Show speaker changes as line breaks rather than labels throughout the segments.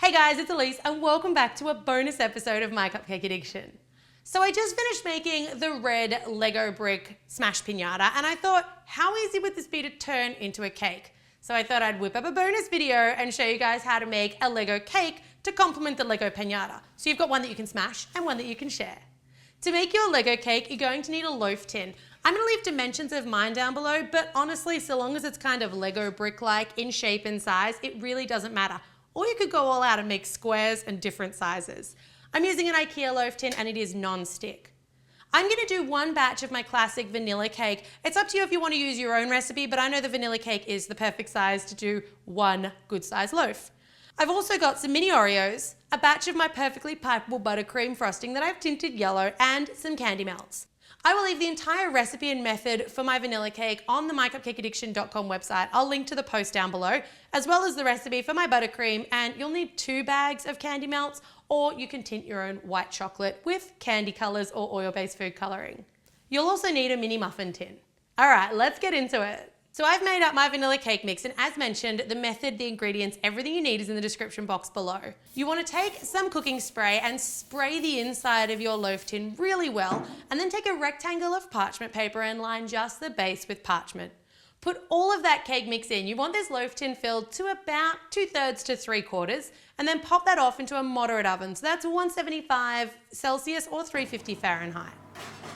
Hey guys, it's Elise and welcome back to a bonus episode of My Cupcake Addiction. So I just finished making the red Lego brick smash piñata and I thought, how easy would this be to turn into a cake? So I thought I'd whip up a bonus video and show you guys how to make a Lego cake to complement the Lego piñata. So you've got one that you can smash and one that you can share. To make your Lego cake, you're going to need a loaf tin. I'm going to leave dimensions of mine down below, but honestly, so long as it's kind of Lego brick-like in shape and size, it really doesn't matter. Or you could go all out and make squares and different sizes. I'm using an IKEA loaf tin and it is non-stick. I'm going to do one batch of my classic vanilla cake. It's up to you if you want to use your own recipe, but I know the vanilla cake is the perfect size to do one good size loaf. I've also got some mini Oreos, a batch of my perfectly pipeable buttercream frosting that I've tinted yellow, and some candy melts. I will leave the entire recipe and method for my vanilla cake on the MyCupcakeAddiction.com website. I'll link to the post down below, as well as the recipe for my buttercream, and you'll need 2 bags of candy melts, or you can tint your own white chocolate with candy colors or oil-based food coloring. You'll also need a mini muffin tin. All right, let's get into it. So I've made up my vanilla cake mix, and as mentioned, the method, the ingredients, everything you need is in the description box below. You want to take some cooking spray and spray the inside of your loaf tin really well, and then take a rectangle of parchment paper and line just the base with parchment. Put all of that cake mix in. You want this loaf tin filled to about 2/3 to 3/4, and then pop that off into a moderate oven. So that's 175 Celsius or 350 Fahrenheit.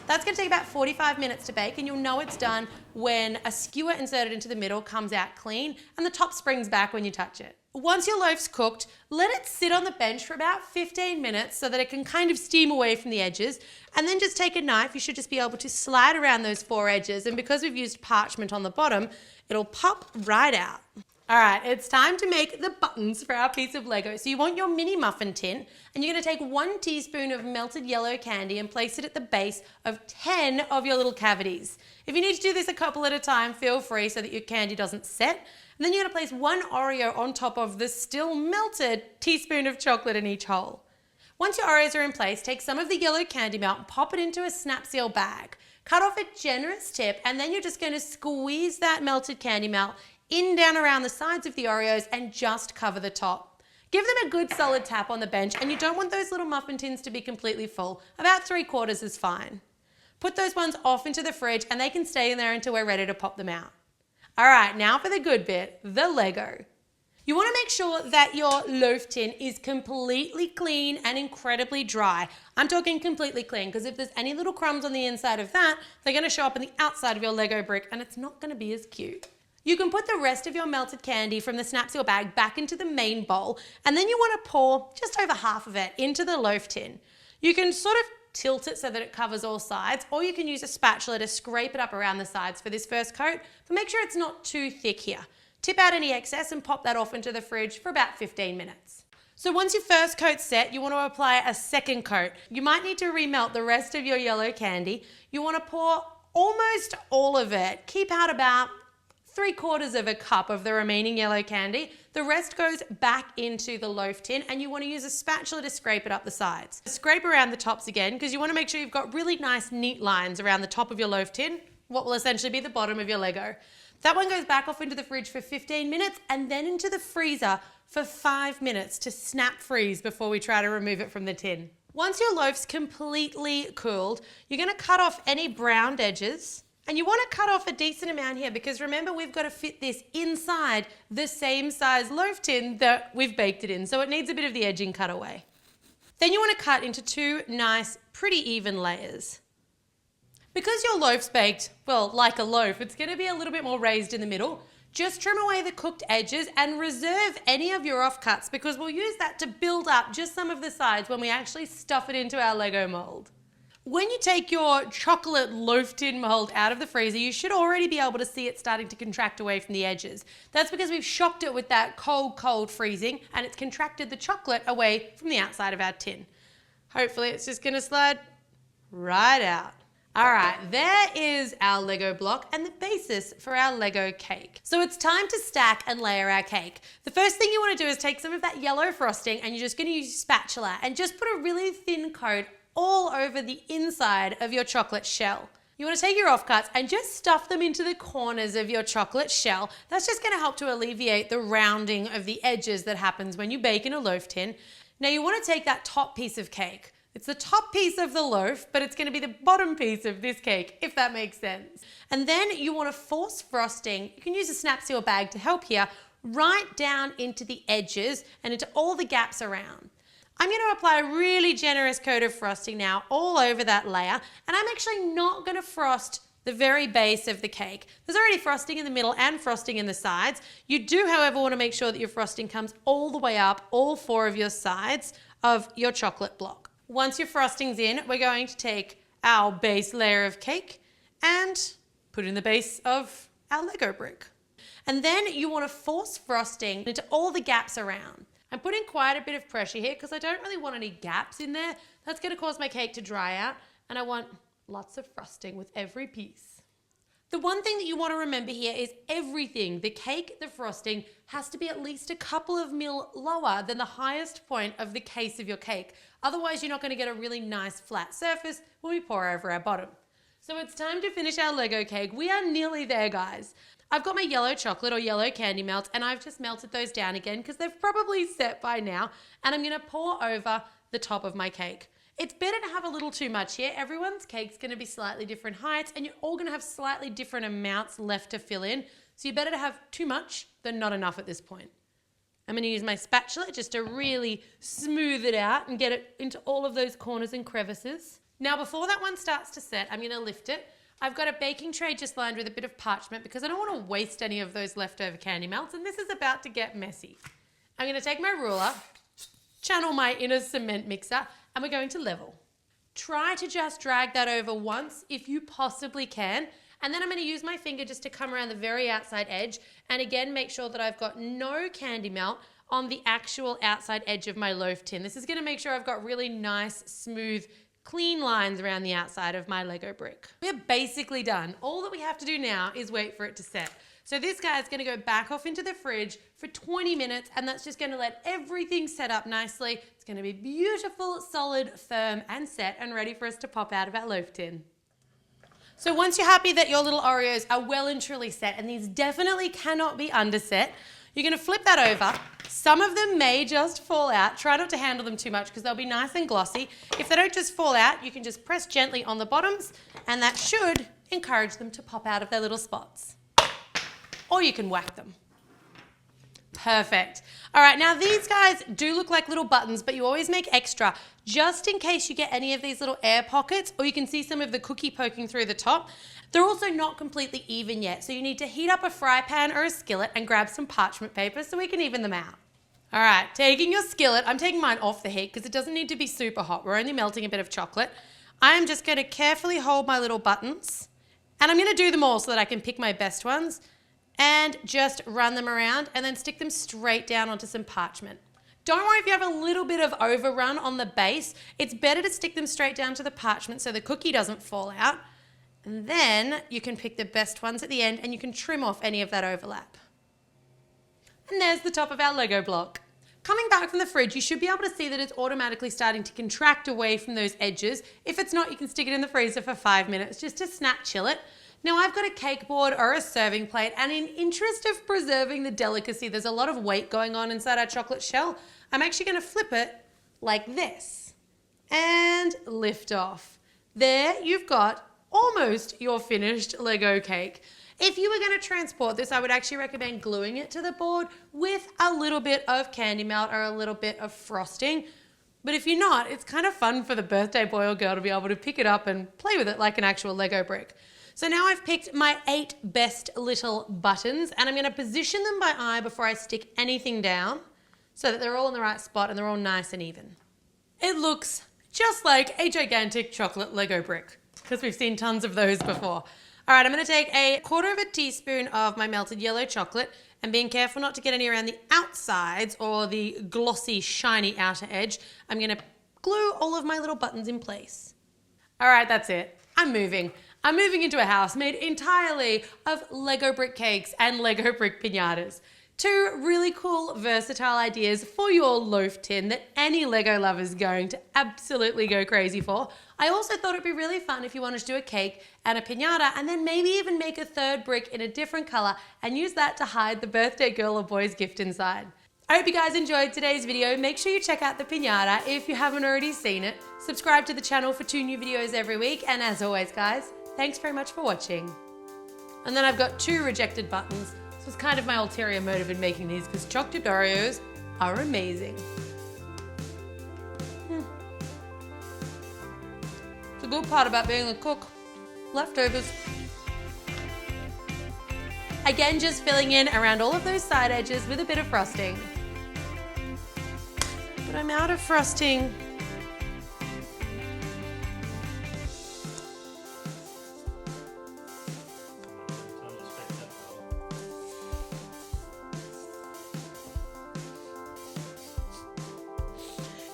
That's going to take about 45 minutes to bake, and you'll know it's done when a skewer inserted into the middle comes out clean and the top springs back when you touch it. Once your loaf's cooked, let it sit on the bench for about 15 minutes so that it can kind of steam away from the edges, and then just take a knife. You should just be able to slide around those 4 edges, and because we've used parchment on the bottom, it'll pop right out. All right, it's time to make the buttons for our piece of Lego. So you want your mini muffin tin, and you're gonna take 1 teaspoon of melted yellow candy and place it at the base of 10 of your little cavities. If you need to do this a couple at a time, feel free so that your candy doesn't set. And then you're gonna place 1 Oreo on top of the still melted teaspoon of chocolate in each hole. Once your Oreos are in place, take some of the yellow candy melt and pop it into a snap seal bag. Cut off a generous tip, and then you're just gonna squeeze that melted candy melt in down around the sides of the Oreos and just cover the top. Give them a good solid tap on the bench, and you don't want those little muffin tins to be completely full. About 3/4 is fine. Put those ones off into the fridge and they can stay in there until we're ready to pop them out. All right, now for the good bit, the Lego. You want to make sure that your loaf tin is completely clean and incredibly dry. I'm talking completely clean, because if there's any little crumbs on the inside of that, they're going to show up on the outside of your Lego brick and it's not going to be as cute. You can put the rest of your melted candy from the snap seal bag back into the main bowl, and then you want to pour just over half of it into the loaf tin. You can sort of tilt it so that it covers all sides, or you can use a spatula to scrape it up around the sides for this first coat, but make sure it's not too thick here. Tip out any excess and pop that off into the fridge for about 15 minutes. So once your first coat's set, you want to apply a second coat. You might need to remelt the rest of your yellow candy. You want to pour almost all of it. Keep out about 3/4 of a cup of the remaining yellow candy. The rest goes back into the loaf tin, and you want to use a spatula to scrape it up the sides. Scrape around the tops again, because you want to make sure you've got really nice neat lines around the top of your loaf tin, what will essentially be the bottom of your Lego. That one goes back off into the fridge for 15 minutes and then into the freezer for 5 minutes to snap freeze before we try to remove it from the tin. Once your loaf's completely cooled, you're going to cut off any browned edges. And you want to cut off a decent amount here, because remember, we've got to fit this inside the same size loaf tin that we've baked it in, so it needs a bit of the edging cut away. Then you want to cut into 2 nice, pretty even layers. Because your loaf's baked, well, like a loaf, it's going to be a little bit more raised in the middle. Just trim away the cooked edges and reserve any of your offcuts, because we'll use that to build up just some of the sides when we actually stuff it into our Lego mold. When you take your chocolate loaf tin mold out of the freezer, you should already be able to see it starting to contract away from the edges. That's because we've shocked it with that cold freezing, and it's contracted the chocolate away from the outside of our tin. Hopefully it's just going to slide right out. All right, there is our Lego block and the basis for our Lego cake. So it's time to stack and layer our cake. The first thing you want to do is take some of that yellow frosting, and you're just going to use a spatula and just put a really thin coat all over the inside of your chocolate shell. You want to take your offcuts and just stuff them into the corners of your chocolate shell. That's just going to help to alleviate the rounding of the edges that happens when you bake in a loaf tin. Now you want to take that top piece of cake. It's the top piece of the loaf, but it's going to be the bottom piece of this cake, if that makes sense. And then you want to force frosting. You can use a snap seal bag to help here, right down into the edges and into all the gaps around. I'm going to apply a really generous coat of frosting now all over that layer, and I'm actually not going to frost the very base of the cake. There's already frosting in the middle and frosting in the sides. You do, however, want to make sure that your frosting comes all the way up all 4 of your sides of your chocolate block. Once your frosting's in, we're going to take our base layer of cake and put it in the base of our Lego brick. And then you want to force frosting into all the gaps around. I'm putting quite a bit of pressure here because I don't really want any gaps in there. That's going to cause my cake to dry out, and I want lots of frosting with every piece. The one thing that you want to remember here is everything, the cake, the frosting, has to be at least a couple of mil lower than the highest point of the case of your cake. Otherwise, you're not going to get a really nice flat surface when we pour over our bottom. So it's time to finish our Lego cake. We are nearly there, guys. I've got my yellow chocolate or yellow candy melts, and I've just melted those down again because they've probably set by now, and I'm going to pour over the top of my cake. It's better to have a little too much here. Everyone's cake's going to be slightly different heights, and you're all going to have slightly different amounts left to fill in, so you're better to have too much than not enough at this point. I'm going to use my spatula just to really smooth it out and get it into all of those corners and crevices. Now, before that one starts to set, I'm going to lift it. I've got a baking tray just lined with a bit of parchment because I don't want to waste any of those leftover candy melts, and this is about to get messy. I'm going to take my ruler, channel my inner cement mixer, and we're going to level. Try to just drag that over once if you possibly can, and then I'm going to use my finger just to come around the very outside edge, and again make sure that I've got no candy melt on the actual outside edge of my loaf tin. This is going to make sure I've got really nice, smooth, clean lines around the outside of my Lego brick. We're basically done. All that we have to do now is wait for it to set. So this guy is going to go back off into the fridge for 20 minutes, and that's just going to let everything set up nicely. It's going to be beautiful, solid, firm, and set and ready for us to pop out of our loaf tin. So once you're happy that your little Oreos are well and truly set, and these definitely cannot be underset, you're going to flip that over. Some of them may just fall out. Try not to handle them too much because they'll be nice and glossy. If they don't just fall out, you can just press gently on the bottoms, and that should encourage them to pop out of their little spots. Or you can whack them. Perfect. All right, now these guys do look like little buttons, but you always make extra just in case you get any of these little air pockets, or you can see some of the cookie poking through the top. They're also not completely even yet, so you need to heat up a fry pan or a skillet and grab some parchment paper so we can even them out. All right, taking your skillet, I'm taking mine off the heat because it doesn't need to be super hot. We're only melting a bit of chocolate. I am just going to carefully hold my little buttons, and I'm going to do them all so that I can pick my best ones and just run them around and then stick them straight down onto some parchment. Don't worry if you have a little bit of overrun on the base. It's better to stick them straight down to the parchment so the cookie doesn't fall out. And then you can pick the best ones at the end and you can trim off any of that overlap. And there's the top of our Lego block. Coming back from the fridge, you should be able to see that it's automatically starting to contract away from those edges. If it's not, you can stick it in the freezer for 5 minutes just to snap chill it. Now I've got a cake board or a serving plate, and in interest of preserving the delicacy, there's a lot of weight going on inside our chocolate shell. I'm actually going to flip it like this and lift off. There you've got almost your finished Lego cake. If you were going to transport this, I would actually recommend gluing it to the board with a little bit of candy melt or a little bit of frosting. But if you're not, it's kind of fun for the birthday boy or girl to be able to pick it up and play with it like an actual Lego brick. So now I've picked my 8 best little buttons, and I'm going to position them by eye before I stick anything down so that they're all in the right spot and they're all nice and even. It looks just like a gigantic chocolate Lego brick because we've seen tons of those before. All right, I'm going to take a 1/4 teaspoon of my melted yellow chocolate, and being careful not to get any around the outsides or the glossy, shiny outer edge, I'm going to glue all of my little buttons in place. All right, that's it. I'm moving into a house made entirely of Lego brick cakes and Lego brick piñatas. Two really cool, versatile ideas for your loaf tin that any Lego lover is going to absolutely go crazy for. I also thought it'd be really fun if you wanted to do a cake and a piñata and then maybe even make a third brick in a different color and use that to hide the birthday girl or boy's gift inside. I hope you guys enjoyed today's video. Make sure you check out the piñata if you haven't already seen it. Subscribe to the channel for 2 new videos every week. And as always, guys, thanks very much for watching. And then I've got 2 rejected buttons. This was kind of my ulterior motive in making these because chocolate Oreos are amazing. It's a good part about being a cook. Leftovers. Again, just filling in around all of those side edges with a bit of frosting. But I'm out of frosting.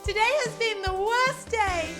Today has been the worst day.